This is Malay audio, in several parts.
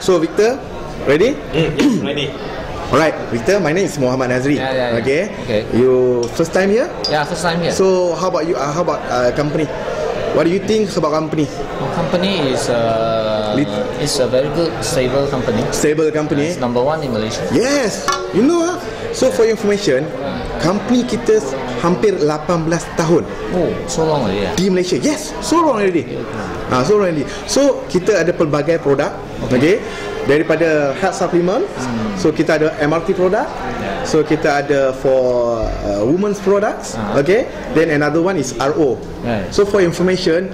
So Victor, ready? Yes, ready. Alright, Victor, my name is Muhammad Nazri. Yeah. Okay. Okay. You first time here? Yeah, first time here. So how about you? How about company? What do you think about company? Company is a very good, stable company. Stable company. It's number one in Malaysia. Yes. You know so for your information, company kita hampir 18 tahun Oh, so long already. di Malaysia. Yes, so long already. So long already. So kita ada pelbagai produk. Okay. Daripada health supplement, so kita ada MRT product, so kita ada for women's products, okay. Then another one is RO. So for information,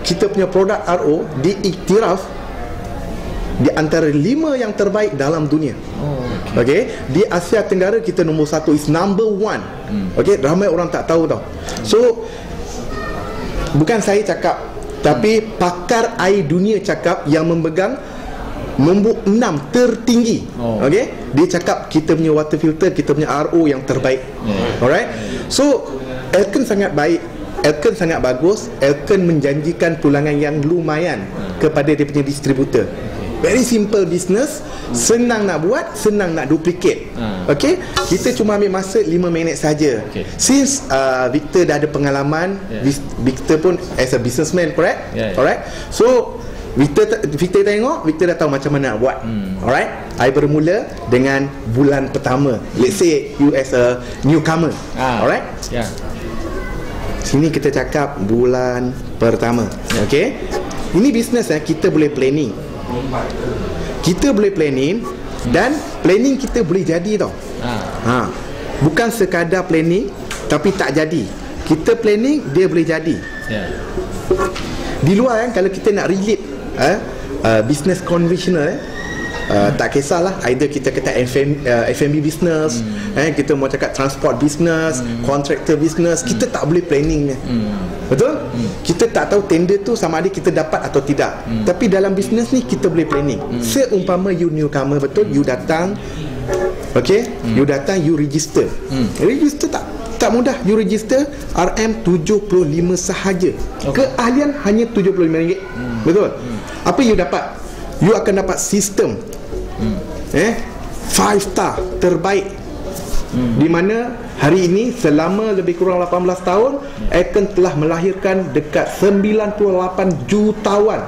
kita punya produk RO diiktiraf di antara 5 yang terbaik dalam dunia. Okay. Di Asia Tenggara kita nombor 1, is number 1. Okay, ramai orang tak tahu tau. So bukan saya cakap, tapi pakar air dunia cakap yang memegang nombor 6 tertinggi. Okay, dia cakap kita punya water filter, kita punya RO yang terbaik. Alright. So Elkon sangat baik, Elkon sangat bagus. Elkon menjanjikan pulangan yang lumayan kepada dia punya distributor. Very simple business, senang nak buat, senang nak duplicate. Okay, kita cuma ambil masa 5 minit saja. Since Victor dah ada pengalaman, Victor pun as a businessman, correct? Alright. So Victor tengok, Victor dah tahu macam mana nak buat. Alright. I bermula dengan bulan pertama. Let's say you as a newcomer. Alright. Sini kita cakap bulan pertama. Okay. Ini bisnes kita boleh planning. Kita boleh planning, dan planning kita boleh jadi tau. Bukan sekadar planning tapi tak jadi. Kita planning, dia boleh jadi. Di luar kan, kalau kita nak relate business conventional, tak kisahlah, either kita kata F&B business, kita mau cakap transport business, contractor business, kita tak boleh planning. Betul? Kita tak tahu tender tu sama ada kita dapat atau tidak. Tapi dalam bisnes ni kita boleh planning. Seumpama you newcomer, betul, you datang, okay, you datang, you register. Register tak mudah. You register RM75 sahaja. Keahlian hanya RM75. Betul? Apa you dapat? You akan dapat sistem 5 star terbaik, di mana hari ini selama lebih kurang 18 tahun Elkon telah melahirkan dekat 98 jutawan.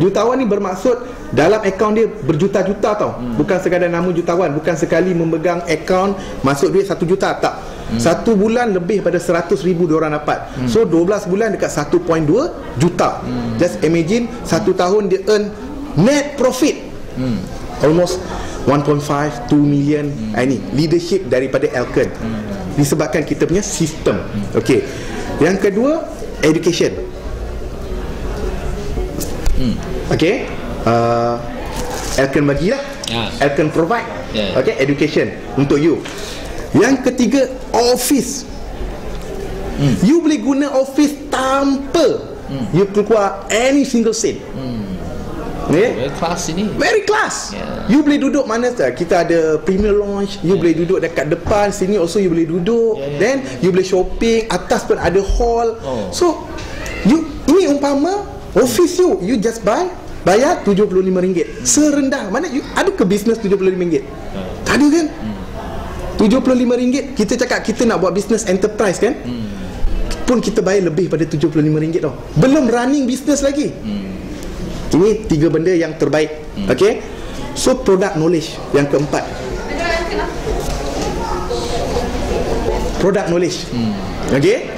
Jutawan ni bermaksud dalam akaun dia berjuta-juta tau. Bukan sekadar nama jutawan, bukan sekali memegang akaun masuk duit 1 juta, tak. Satu bulan lebih pada 100,000 diorang dapat. So 12 bulan dekat 1.2 juta. Just imagine, 1 tahun dia earn net profit almost 1.5-2 million. Ini leadership daripada Elkon, disebabkan kita punya sistem. Okay. Yang kedua, education. Okay. Elkon bagilah, Elkon provide. Okay, education untuk you. Yang ketiga, office. You boleh guna office tanpa you keluar any single cent. Very class ini. Very class. You boleh duduk mana saja. Kita ada premier lounge. You boleh duduk dekat depan. Sini also you boleh duduk. Then you boleh shopping. Atas pun ada hall. So ini umpama office you just bayar RM75. Serendah. Mana you ada ke bisnes RM75? Tak ada kan? RM75. Kita cakap kita nak buat bisnes enterprise kan, pun kita bayar lebih pada RM75 tau. Belum running bisnes lagi. Ini 3 benda yang terbaik. Okay. So product knowledge yang keempat. Product knowledge. Okay,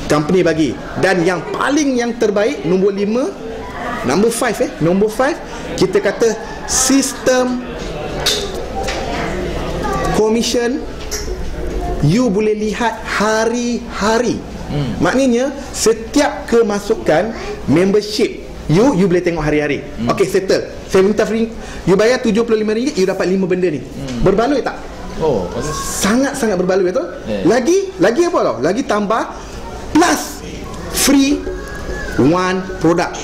company bagi. Dan yang paling yang terbaik, nombor 5, number 5 nombor 5, kita kata sistem commission. You boleh lihat hari-hari. Maknanya setiap kemasukan membership You boleh tengok hari-hari. Okay, settle. Saya minta free. You bayar RM75, you dapat 5 benda ni. Berbaloi tak? Sangat-sangat berbaloi, betul? Lagi apa tau? Lagi tambah plus free 1 product.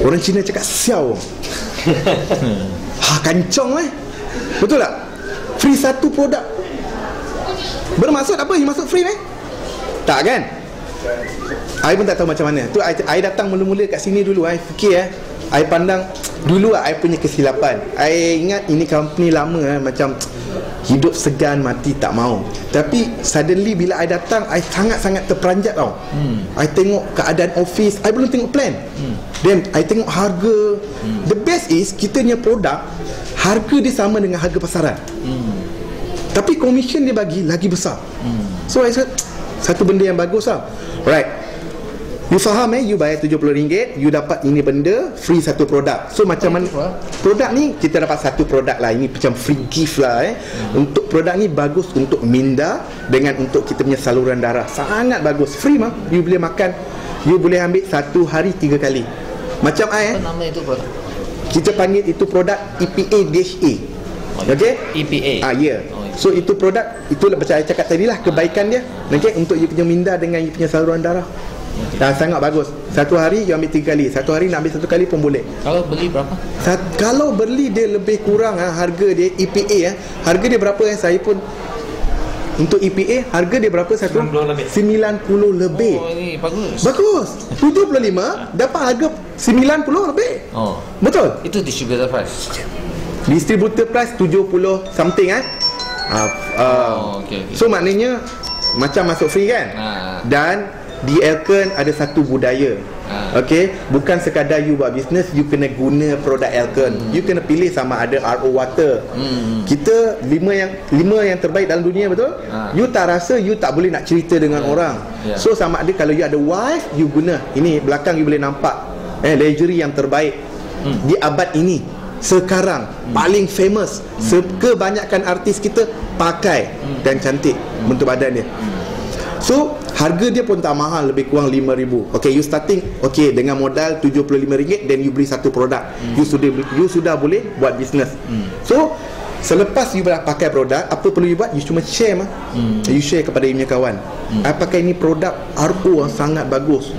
Orang Cina cakap siao. Kancong betul tak? Free 1 produk. Bermaksud apa you masuk free tak kan? I pun tak tahu macam mana. Tu I datang mula-mula kat sini dulu. I fikir I pandang Dulu I punya kesilapan. I ingat ini company lama macam hidup segan mati tak mau. Tapi suddenly bila I datang, I sangat-sangat terperanjat tau. I tengok keadaan office, I belum tengok plan. Then I tengok harga. The best is kita punya produk harga dia sama dengan harga pasaran. Tapi commission dia bagi lagi besar. So I said satu benda yang bagus lah. Right. You faham you bayar RM70, you dapat ini benda, free satu produk. So macam mana produk ni, kita dapat satu produk lah. Ini macam free gift lah. Untuk produk ni bagus untuk minda dengan untuk kita punya saluran darah. Sangat bagus. Free mah. You boleh makan, you boleh ambil satu hari 3 kali. Macam Apa nama itu produk? kita panggil itu produk EPA-A. Okay? EPA. Ya. So itu produk, itulah macam saya cakap tadi lah, kebaikan dia. Okay? Untuk you punya minda dengan you punya saluran darah. Sangat bagus. Satu hari you ambil 3 kali. Satu hari nak ambil 1 kali pun boleh. Kalau beli berapa? Kalau beli dia lebih kurang harga dia EPA harga dia berapa Saya pun untuk EPA harga dia berapa satu? 90 lebih. Oh, ini bagus. Bagus. 75 dapat harga 90 lebih. Betul. Itu distributor price. Distributor price 70 something Okay. So maknanya macam masuk free kan? Dan di Elkon ada satu budaya. Okay, bukan sekadar you buat bisnes, you kena guna produk Elkon. You kena pilih sama ada RO water. Kita 5 yang terbaik dalam dunia, betul? You tak rasa, you tak boleh nak cerita dengan orang. So sama ada kalau you ada wife, you guna. Ini belakang you boleh nampak lingerie yang terbaik di abad ini. Sekarang paling famous. Kebanyakan artis kita pakai dan cantik bentuk badan dia. So harga dia pun tak mahal, lebih kurang RM5,000. Okay, you starting dengan modal RM75, then you beli satu produk. You sudah boleh buat bisnes. So selepas you dah pakai produk, apa perlu you buat? You cuma share you share kepada you punya kawan. I pakai ni produk RO sangat bagus.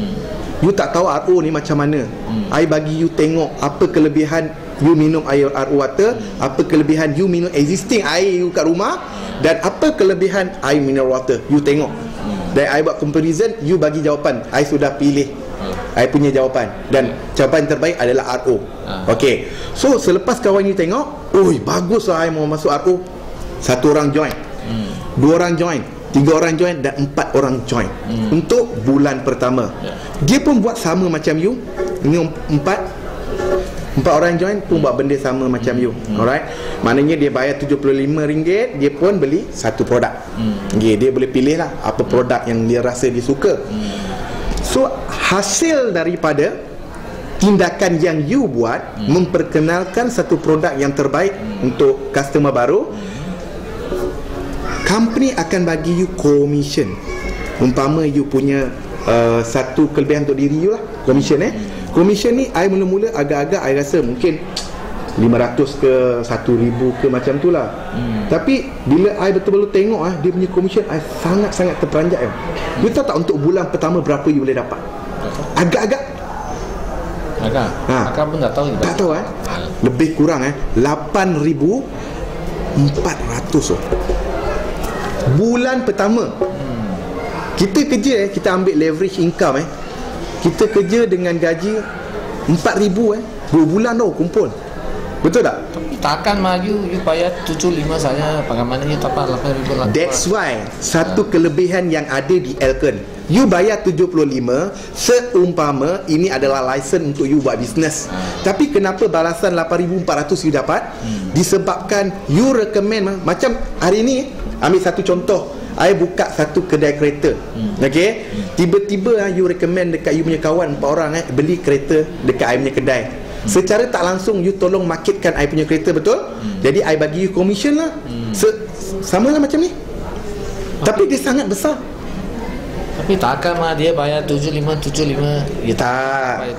You tak tahu RO ni macam mana. I bagi you tengok apa kelebihan you minum air RO water, apa kelebihan you minum existing air you kat rumah, dan apa kelebihan air mineral water. You tengok. Dan I buat comparison, you bagi jawapan. I sudah pilih I punya jawapan, dan jawapan terbaik adalah RO. Okay. So selepas kawan you tengok, bagus lah I mau masuk RO. 1 orang join, 2 orang join, 3 orang join, dan 4 orang join untuk bulan pertama. Dia pun buat sama macam you. Ini 4 orang join pun buat benda sama macam you. Alright. Maknanya dia bayar RM75, dia pun beli satu produk. Dia boleh pilih lah apa produk yang dia rasa dia suka. So hasil daripada tindakan yang you buat, memperkenalkan satu produk yang terbaik untuk customer baru, company akan bagi you commission. Umpama you punya satu kelebihan untuk diri you lah, commission. Commission ni I mula-mula agak-agak I rasa mungkin 500 ke 1,000 ke macam tu lah. Tapi bila I betul-betul tengok dia punya commission, I sangat-sangat terperanjat. You tahu tak untuk bulan pertama berapa you boleh dapat? Agak-agak Akak pun tak tahu. Tak tahu lebih kurang 8,400 bulan pertama. Kita kerja kita ambil leverage income kita kerja dengan gaji 4,000 2 bulan tau kumpul. Betul tak? Tapi takkan maju you bayar 75 saja, bagaimana you dapat 8,000? That's why satu kelebihan yang ada di Elkon, you bayar 75 seumpama ini adalah license untuk you buat bisnes. Tapi kenapa balasan 8,400 you dapat? Disebabkan you recommend. Macam hari ni, ambil satu contoh, I buka satu kedai kereta. Okay, tiba-tiba you recommend dekat you punya kawan 4 orang beli kereta dekat I punya kedai. Secara tak langsung you tolong marketkan I punya kereta, betul? Jadi I bagi you commission lah. Sama lah macam ni. Tapi dia sangat besar. Tapi takkan dia bayar 75. Ya tak.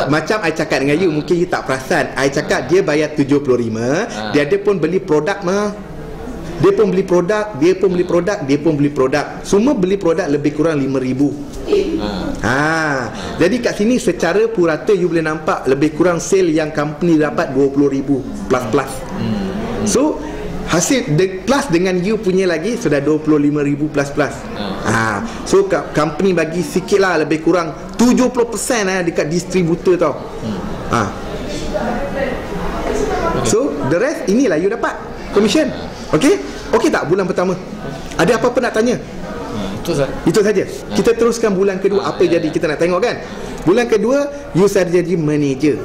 Macam I cakap dengan you, mungkin you tak perasan. I cakap dia bayar 75, dia pun beli produk Dia pun beli produk. Semua beli produk lebih kurang 5,000. Jadi kat sini secara purata you boleh nampak lebih kurang sale yang company dapat 20,000 plus. So hasil plus dengan you punya lagi sudah 25,000 plus. So company bagi sikit lah, lebih kurang 70% dekat distributor tau. The rest inilah you dapat commission. Okey tak bulan pertama? Ada apa-apa nak tanya? Itu saja. Kita teruskan bulan kedua. Apa jadi kita nak tengok kan? Bulan kedua you sudah jadi manager.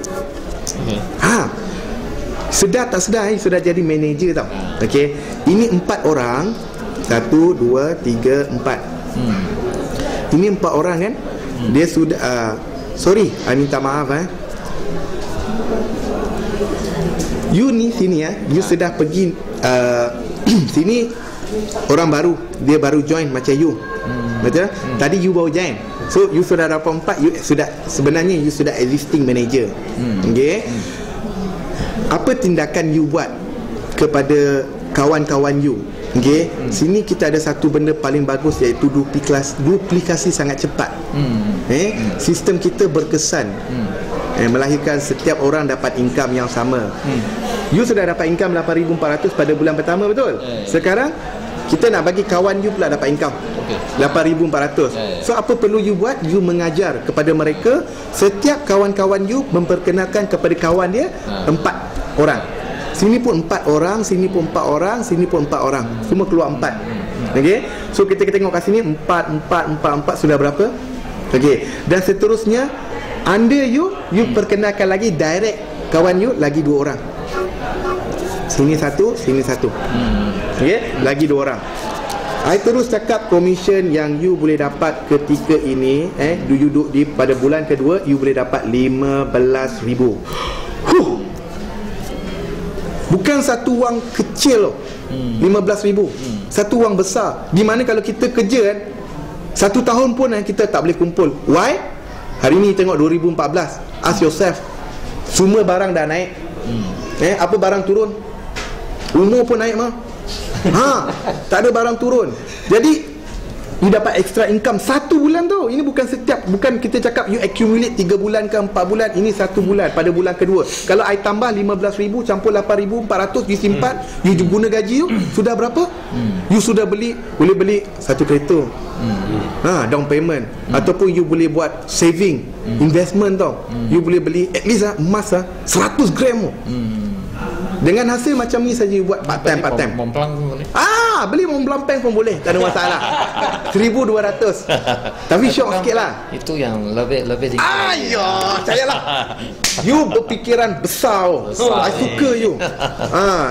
Sedar tak sedar sudah jadi manager tau. Okey, ini 4 orang. 1, 2, 3, 4. Ini 4 orang kan. Dia sudah sorry, I minta maaf you ni sini you sudah pergi sini orang baru, dia baru join macam you. Betul? Tadi you baru join. So you sudah dapat 4, you sudah sebenarnya you sudah existing manager. Okey. Apa tindakan you buat kepada kawan-kawan you? Okey, sini kita ada satu benda paling bagus, iaitu duplikasi sangat cepat. Sistem kita berkesan, melahirkan setiap orang dapat income yang sama. You sudah dapat income 8,400 pada bulan pertama, betul? Sekarang kita nak bagi kawan you pula dapat income 8,400. So apa perlu you buat? You mengajar kepada mereka, setiap kawan-kawan you memperkenalkan kepada kawan dia 4 orang. Sini pun 4 orang, sini pun 4 orang, sini pun 4 orang. Semua keluar 4. Okey. So kita tengok kat sini 4 sudah berapa? Okey. Dan seterusnya under you perkenalkan lagi direct kawan you lagi 2 orang. Sini 1, sini 1. Okey, lagi 2 orang. I terus cakap commission yang you boleh dapat ketika ini you duduk di pada bulan kedua, you boleh dapat 15,000. Bukan satu wang kecil 15,000. Satu wang besar. Di mana kalau kita kerja 1 tahun pun kita tak boleh kumpul. Why? Hari ni tengok 2014. Ask yourself, semua barang dah naik. Apa barang turun? Umur pun naik mah. Tak ada barang turun. Jadi you dapat extra income 1 bulan tu. Ini bukan kita cakap you accumulate 3 bulan ke 4 bulan. Ini 1 bulan pada bulan kedua. Kalau I tambah 15,000 campur 8,400 disimpan, you guna gaji you, sudah berapa? You sudah boleh beli 1 kereta. Down payment. Ataupun you boleh buat saving, investment tau. You boleh beli at least emas 100 gram. Dengan hasil macam ni saja you buat part time. Montblanc pun boleh. Beli Montblanc pun boleh, tak ada masalah. 1,200. Tapi syok sikit lah. Itu yang lebih tinggi. Cayalah. You berfikiran besar. I suka you.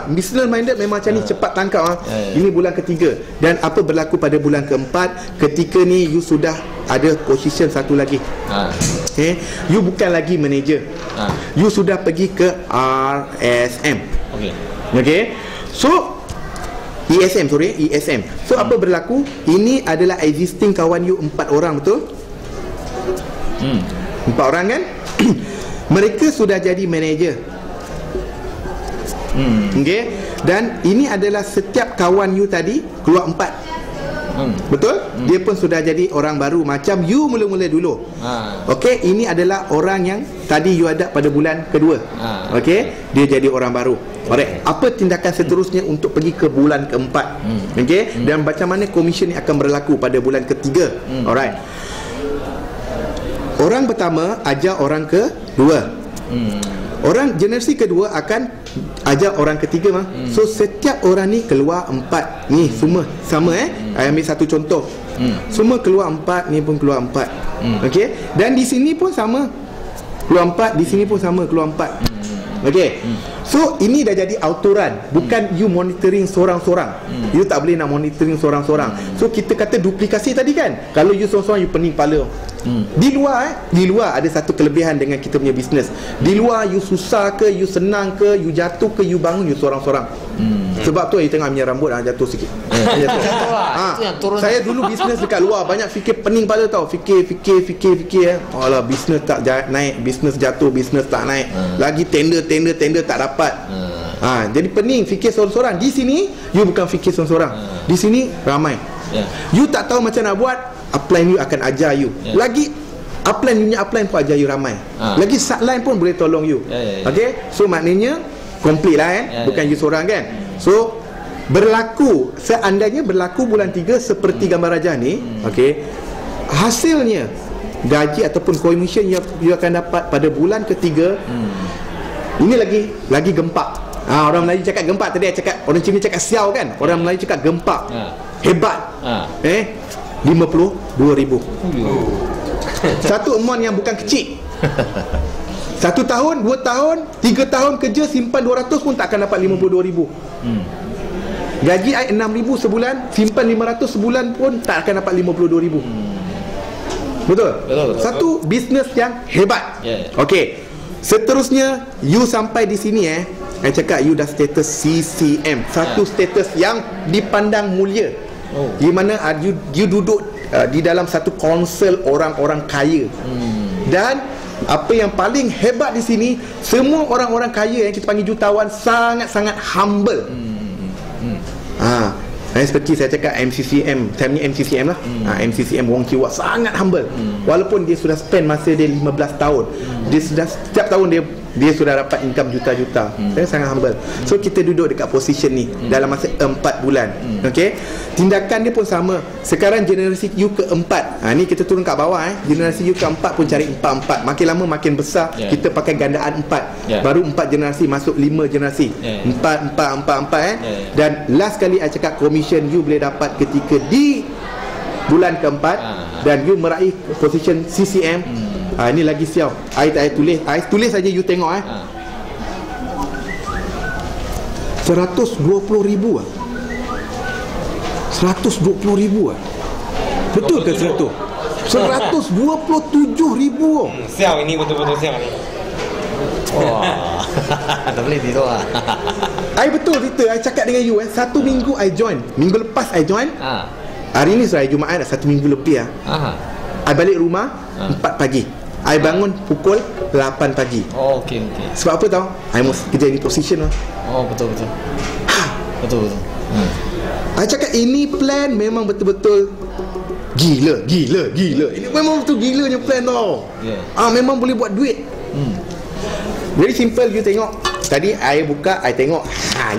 Business minded memang macam ni, cepat tangkap. Ini bulan ketiga. Dan apa berlaku pada bulan keempat? Ketika ni you sudah ada position satu lagi. You bukan lagi manager. You sudah pergi ke RSM. Okay. So ESM. So apa berlaku? Ini adalah existing kawan you 4 orang, betul? 4 orang kan? Mereka sudah jadi manager. Okay. Dan ini adalah setiap kawan you tadi keluar 4. Betul? Dia pun sudah jadi orang baru macam you mula-mula dulu. Okey, ini adalah orang yang tadi you ada pada bulan kedua. Okey, dia jadi orang baru. Alright. Apa tindakan seterusnya untuk pergi ke bulan keempat? Okey, dan macam mana komisen ni akan berlaku pada bulan ketiga? Alright. Orang pertama ajar orang kedua. Orang generasi kedua akan ajar orang ketiga So setiap orang ni keluar 4. Ni semua sama I ambil satu contoh. Semua keluar 4, ni pun keluar 4. Okey. Dan di sini pun sama. Keluar 4, di sini pun sama keluar 4. Okey. So ini dah jadi aturan. Bukan you monitoring seorang-seorang. You tak boleh nak monitoring seorang-seorang. So kita kata duplikasi tadi kan. Kalau you seorang-seorang, you pening kepala. Di luar ada satu kelebihan dengan kita punya bisnes. Di luar you susah ke, you senang ke, you jatuh ke, you bangun, you seorang-seorang. Sebab tu you tengok punya rambut jatuh sikit. Saya dulu bisnes dekat luar, banyak fikir pening kepala tau. Fikir alah, bisnes tak naik, bisnes jatuh, bisnes tak naik. Lagi tender tak dapat. Jadi pening fikir seorang-seorang. Di sini you bukan fikir seorang-seorang. Di sini ramai. You tak tahu macam nak buat, upline you akan ajar you. Lagi upline pun ajar you ramai. Lagi subline pun boleh tolong you. Okay. So maknanya complete lah bukan you seorang kan. So seandainya berlaku bulan 3 seperti gambar rajah ni, okay, hasilnya gaji ataupun komisen you akan dapat pada bulan ketiga, ini lagi gempak. Orang Melayu cakap gempak. Tadi I cakap, orang Cina cakap siau kan. Orang Melayu cakap gempak. Hebat. 52,000. Satu amount yang bukan kecil. 1 tahun, 2 tahun, 3 tahun kerja simpan 200 pun tak akan dapat 52,000. Gaji I 6,000 sebulan, simpan 500 sebulan pun tak akan dapat 52,000. Betul? Satu bisnes yang hebat. Okey. Seterusnya, you sampai di sini I cakap you dah status CCM. Satu status yang dipandang mulia. Di mana you duduk di dalam satu konsel orang-orang kaya. Dan apa yang paling hebat di sini, semua orang-orang kaya yang kita panggil jutawan sangat-sangat humble. Seperti saya cakap MCCM, saya punya MCCM lah. MCCM Wong Kiwat sangat humble. Walaupun dia sudah spend masa dia 15 tahun, dia sudah setiap tahun dia sudah dapat income juta-juta. Saya sangat humble. So kita duduk dekat position ni dalam masa 4 bulan. Okey. Tindakan dia pun sama. Sekarang generasi you keempat. Ni kita turun kat bawah generasi you keempat pun cari 4. Makin lama makin besar. Kita pakai gandaan 4. Baru 4 generasi masuk 5 generasi. 4. Dan last kali I cakap commission you boleh dapat ketika di bulan keempat dan you meraih position CCM. Ini lagi siap. I tulis saja you tengok 120,000 120,000 Betul ke 100? 127,000 Sial, ini betul-betul sial ni. Wah. Tak boleh tidur lah. I betul cerita. I cakap dengan you 1 minggu I join. Minggu lepas I join. Hari ni hari Jumaat dah 1 minggu lebih I balik rumah 4 pagi. I bangun pukul 8 pagi. Okey. Sebab apa tau? I must kerja in position lah. Betul. Betul. I cakap ini plan memang betul-betul gila. Ini memang betul gilanya plan tau. Memang boleh buat duit. Very simple. You tengok. Tadi I buka, I tengok.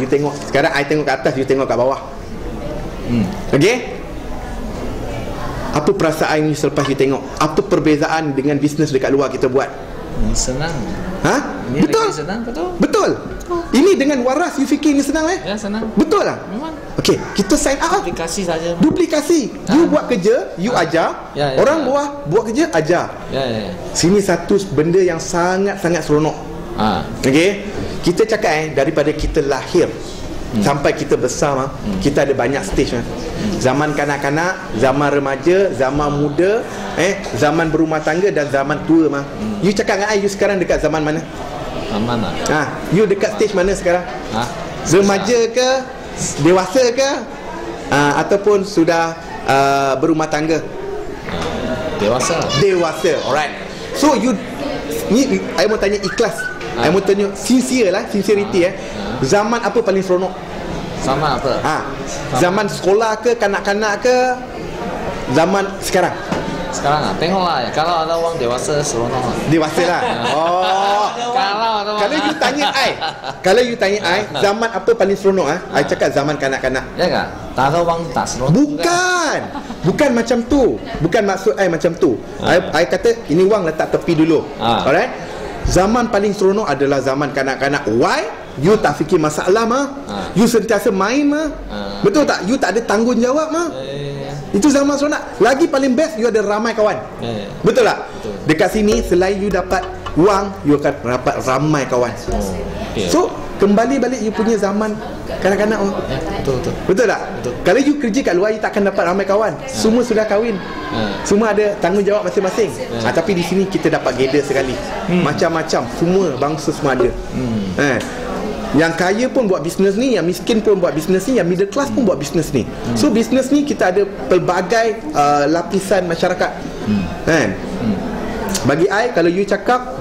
You tengok. Sekarang I tengok ke atas, you tengok kat bawah. Okay. Apa perasaan you selepas you tengok? Apa perbezaan dengan bisnes dekat luar kita buat? Senang. Ini Betul. lagi senang, Betul. Ini dengan waras you fikir ini senang Ya, senang. Betul lah. Memang. Okey, kita sign up. Duplikasi. You buat kerja, you ajar. Orang bawah buat kerja, ajar. Sini satu benda yang sangat-sangat seronok. Okey. Kita cakap daripada kita lahir sampai kita besar kita ada banyak stage zaman kanak-kanak, zaman remaja, zaman muda, zaman berumah tangga dan zaman tua You cakap dengan you sekarang dekat zaman mana? Zaman you dekat stage mana sekarang? Remaja ke, dewasa ke, ataupun sudah berumah tangga? Dewasa. Alright. So you ni I mau tanya ikhlas. I mau tanya sincerity Zaman apa paling seronok? Sama apa? Zaman sekolah ke, kanak-kanak ke, zaman sekarang? Sekarang tengoklah kalau ada orang dewasa seronok lah. Dewasa lah. Kalau you tanya I, zaman apa paling seronok I cakap zaman kanak-kanak. Ya kan? Tak ada orang tak seronok. Bukan macam tu. Bukan maksud I macam tu. I kata ini wang letak tepi dulu. Alright. Zaman paling seronok adalah zaman kanak-kanak. Why? You tak fikir masalah You sentiasa main Betul tak? You tak ada tanggungjawab Itu zaman seronok. Lagi paling best you ada ramai kawan. Betul tak? Betul. Dekat sini selain you dapat wang, you akan dapat ramai kawan. So kembali balik you punya zaman kanak-kanak. Betul tak? Betul. Kalau you kerja kat luar, you tak akan dapat ramai kawan. Semua sudah kahwin. Semua ada tanggungjawab masing-masing. Tapi di sini kita dapat gather sekali. Macam-macam, semua bangsa semua ada. Yang kaya pun buat bisnes ni, yang miskin pun buat bisnes ni, yang middle class pun buat bisnes ni. So bisnes ni kita ada pelbagai lapisan masyarakat. Bagi I, kalau you cakap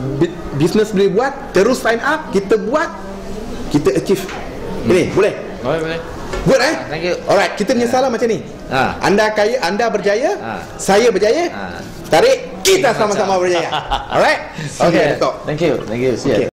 bisnes boleh buat, terus sign up, kita buat, kita achieve. Ini boleh? Boleh. Good Thank you. Alright, kita punya salah macam ni. Anda kaya, anda berjaya, saya berjaya. Tarik, kita sama-sama berjaya. Alright? Okay, Thank you. See you.